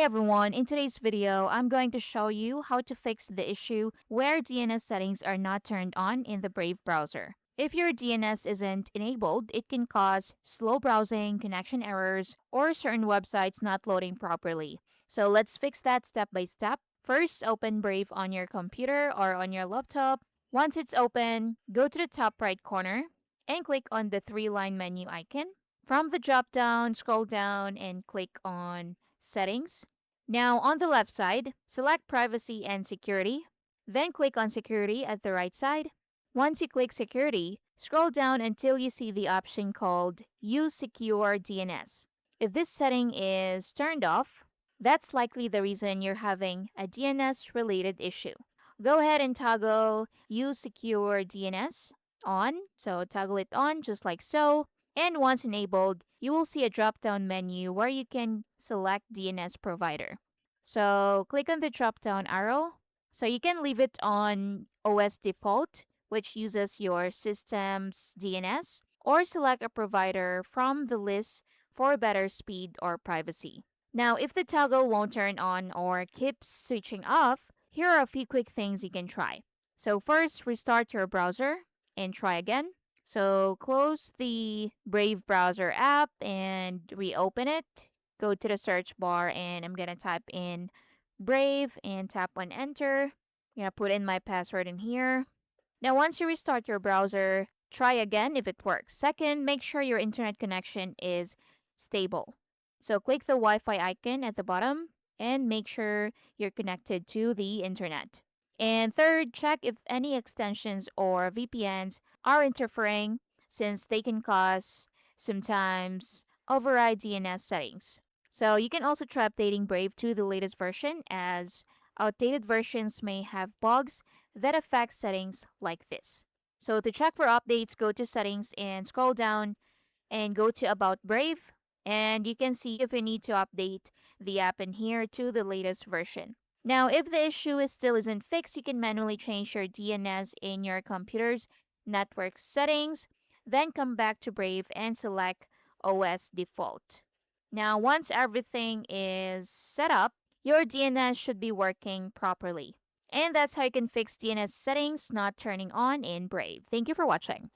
everyone, in today's video, I'm going to show you how to fix the issue where DNS settings are not turned on in the Brave browser. If your DNS isn't enabled, it can cause slow browsing, connection errors, or certain websites not loading properly. So let's fix that step by step. First, open Brave on your computer or on your laptop. Once it's open, go to the top right corner and click on the three-line menu icon. From the drop down, scroll down and click on Settings. Now, on the left side, select Privacy and Security. Then click on Security at the right side. Once you click Security, scroll down until you see the option called Use Secure DNS. If this setting is turned off, that's likely the reason you're having a DNS related issue. Go ahead and toggle Use Secure DNS on. So toggle it on just like so. And once enabled, you will see a drop down menu where you can select DNS provider. So click on the drop down arrow. So you can leave it on OS default, which uses your system's DNS, or select a provider from the list for better speed or privacy. Now, if the toggle won't turn on or keeps switching off, here are a few quick things you can try. So first, restart your browser and try again. So close the Brave browser app and reopen it. Go to the search bar and I'm going to type in Brave and tap on enter. I'm going to put in my password in here. Now, once you restart your browser, try again if it works. Second, make sure your internet connection is stable. So click the Wi-Fi icon at the bottom and make sure you're connected to the internet. And third, check if any extensions or VPNs are interfering since they can cause sometimes override DNS settings. So you can also try updating Brave to the latest version as outdated versions may have bugs that affect settings like this. So to check for updates, go to settings and scroll down and go to About Brave, and you can see if you need to update the app in here to the latest version. Now, if the issue still isn't fixed, you can manually change your DNS in your computer's network settings, then come back to Brave and select OS default. Now, once everything is set up, your DNS should be working properly. And that's how you can fix DNS settings not turning on in Brave. Thank you for watching.